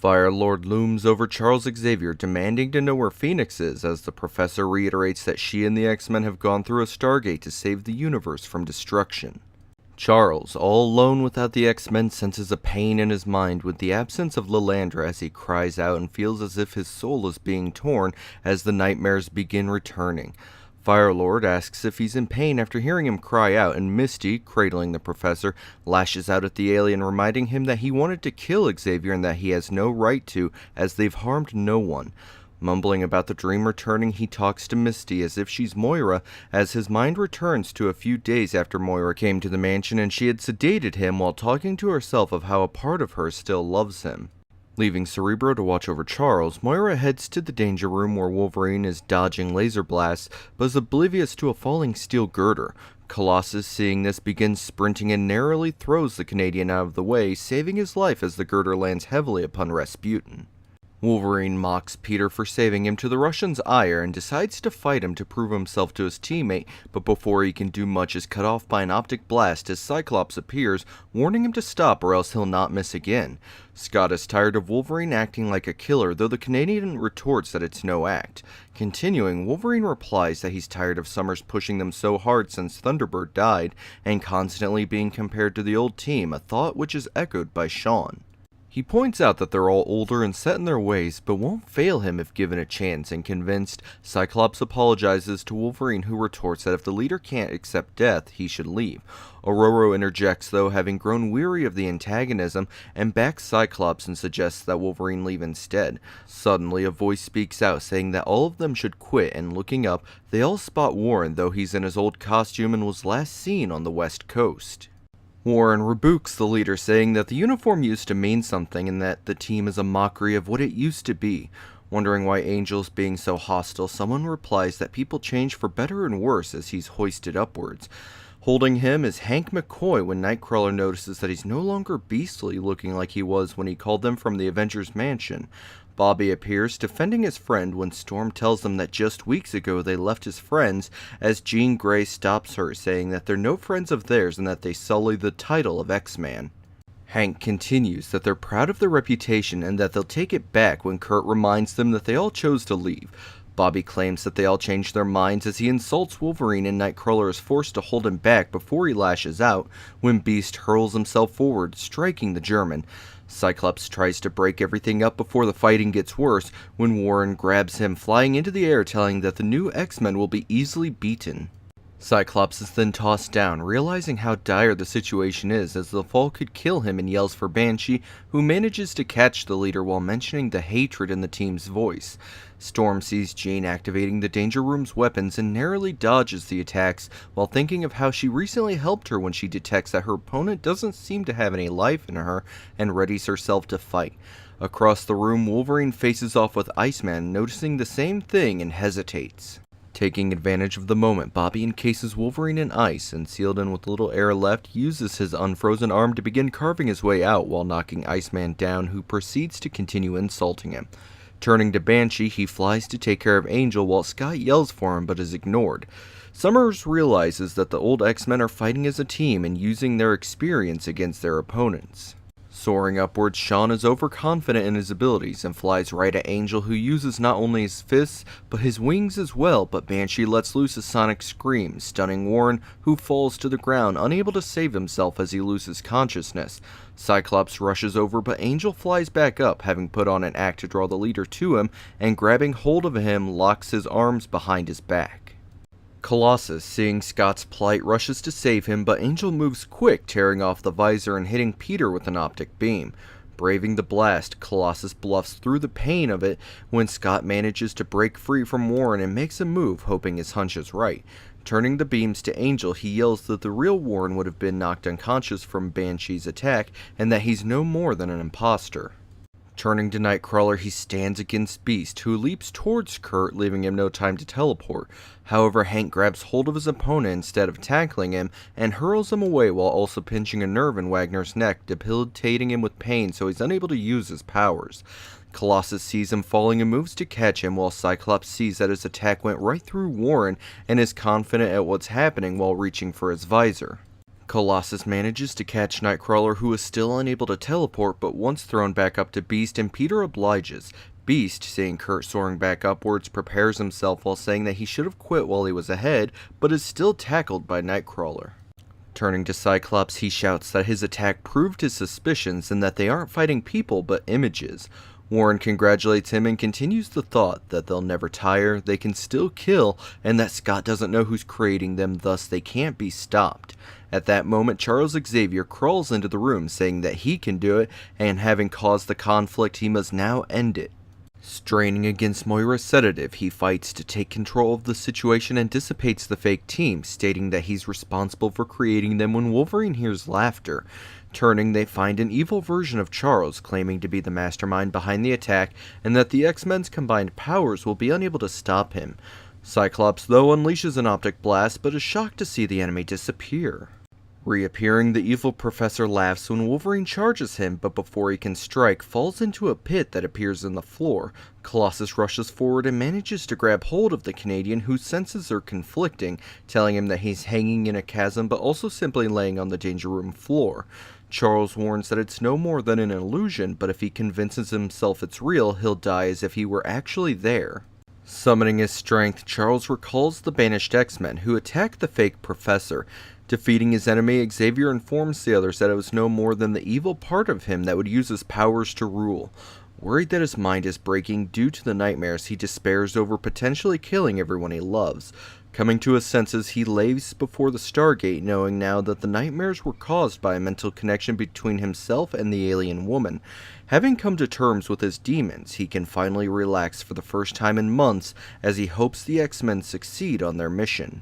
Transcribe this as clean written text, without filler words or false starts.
Firelord looms over Charles Xavier, demanding to know where Phoenix is, as the professor reiterates that she and the X-Men have gone through a Stargate to save the universe from destruction. Charles, all alone without the X-Men, senses a pain in his mind with the absence of Lilandra as he cries out and feels as if his soul is being torn as the nightmares begin returning. Firelord asks if he's in pain after hearing him cry out, and Misty, cradling the professor, lashes out at the alien, reminding him that he wanted to kill Xavier and that he has no right to, as they've harmed no one. Mumbling about the dream returning, he talks to Misty as if she's Moira, as his mind returns to a few days after Moira came to the mansion and she had sedated him while talking to herself of how a part of her still loves him. Leaving Cerebro to watch over Charles, Moira heads to the danger room where Wolverine is dodging laser blasts, but is oblivious to a falling steel girder. Colossus, seeing this, begins sprinting and narrowly throws the Canadian out of the way, saving his life as the girder lands heavily upon Rasputin. Wolverine mocks Peter for saving him to the Russian's ire and decides to fight him to prove himself to his teammate, but before he can do much is cut off by an optic blast as Cyclops appears, warning him to stop or else he'll not miss again. Scott is tired of Wolverine acting like a killer, though the Canadian retorts that it's no act. Continuing, Wolverine replies that he's tired of Summers pushing them so hard since Thunderbird died, and constantly being compared to the old team, a thought which is echoed by Sean. He points out that they're all older and set in their ways, but won't fail him if given a chance, and convinced, Cyclops apologizes to Wolverine, who retorts that if the leader can't accept death, he should leave. Ororo interjects though, having grown weary of the antagonism, and backs Cyclops and suggests that Wolverine leave instead. Suddenly, a voice speaks out saying that all of them should quit, and looking up, they all spot Warren, though he's in his old costume and was last seen on the West Coast. Warren rebukes the leader, saying that the uniform used to mean something and that the team is a mockery of what it used to be. Wondering why Angel's being so hostile, someone replies that people change for better and worse as he's hoisted upwards. Holding him is Hank McCoy when Nightcrawler notices that he's no longer beastly, looking like he was when he called them from the Avengers Mansion. Bobby appears, defending his friend when Storm tells them that just weeks ago they left his friends, as Jean Grey stops her, saying that they're no friends of theirs and that they sully the title of X-Man. Hank continues that they're proud of their reputation and that they'll take it back when Kurt reminds them that they all chose to leave. Bobby claims that they all changed their minds as he insults Wolverine, and Nightcrawler is forced to hold him back before he lashes out when Beast hurls himself forward, striking the German. Cyclops tries to break everything up before the fighting gets worse when Warren grabs him, flying into the air, telling that the new X-Men will be easily beaten. Cyclops is then tossed down, realizing how dire the situation is as the fall could kill him, and yells for Banshee, who manages to catch the leader while mentioning the hatred in the team's voice. Storm sees Jean activating the Danger Room's weapons and narrowly dodges the attacks while thinking of how she recently helped her when she detects that her opponent doesn't seem to have any life in her and readies herself to fight. Across the room, Wolverine faces off with Iceman, noticing the same thing and hesitates. Taking advantage of the moment, Bobby encases Wolverine in ice and, sealed in with little air left, uses his unfrozen arm to begin carving his way out while knocking Iceman down, who proceeds to continue insulting him. Turning to Banshee, he flies to take care of Angel while Scott yells for him but is ignored. Summers realizes that the old X-Men are fighting as a team and using their experience against their opponents. Soaring upwards, Sean is overconfident in his abilities and flies right at Angel, who uses not only his fists, but his wings as well, but Banshee lets loose a sonic scream, stunning Warren, who falls to the ground, unable to save himself as he loses consciousness. Cyclops rushes over, but Angel flies back up, having put on an act to draw the leader to him, and grabbing hold of him, locks his arms behind his back. Colossus, seeing Scott's plight, rushes to save him, but Angel moves quick, tearing off the visor and hitting Peter with an optic beam. Braving the blast, Colossus bluffs through the pain of it when Scott manages to break free from Warren and makes a move, hoping his hunch is right. Turning the beams to Angel, he yells that the real Warren would have been knocked unconscious from Banshee's attack, and that he's no more than an imposter. Turning to Nightcrawler, he stands against Beast, who leaps towards Kurt, leaving him no time to teleport. However, Hank grabs hold of his opponent instead of tackling him, and hurls him away while also pinching a nerve in Wagner's neck, debilitating him with pain so he's unable to use his powers. Colossus sees him falling and moves to catch him, while Cyclops sees that his attack went right through Warren and is confident at what's happening while reaching for his visor. Colossus manages to catch Nightcrawler, who is still unable to teleport but once thrown back up to Beast, and Peter obliges. Beast, seeing Kurt soaring back upwards, prepares himself while saying that he should have quit while he was ahead, but is still tackled by Nightcrawler. Turning to Cyclops, he shouts that his attack proved his suspicions and that they aren't fighting people but images. Warren congratulates him and continues the thought that they'll never tire, they can still kill, and that Scott doesn't know who's creating them, thus they can't be stopped. At that moment, Charles Xavier crawls into the room saying that he can do it, and having caused the conflict, he must now end it. Straining against Moira's sedative, he fights to take control of the situation and dissipates the fake team, stating that he's responsible for creating them when Wolverine hears laughter. Turning, they find an evil version of Charles, claiming to be the mastermind behind the attack, and that the X-Men's combined powers will be unable to stop him. Cyclops, though, unleashes an optic blast, but is shocked to see the enemy disappear. Reappearing, the evil professor laughs when Wolverine charges him, but before he can strike, falls into a pit that appears in the floor. Colossus rushes forward and manages to grab hold of the Canadian, whose senses are conflicting, telling him that he's hanging in a chasm but also simply laying on the danger room floor. Charles warns that it's no more than an illusion, but if he convinces himself it's real, he'll die as if he were actually there. Summoning his strength, Charles recalls the banished X-Men, who attacked the fake professor. Defeating his enemy, Xavier informs the others that it was no more than the evil part of him that would use his powers to rule. Worried that his mind is breaking due to the nightmares, he despairs over potentially killing everyone he loves. Coming to his senses, he lays before the Stargate, knowing now that the nightmares were caused by a mental connection between himself and the alien woman. Having come to terms with his demons, he can finally relax for the first time in months as he hopes the X-Men succeed on their mission.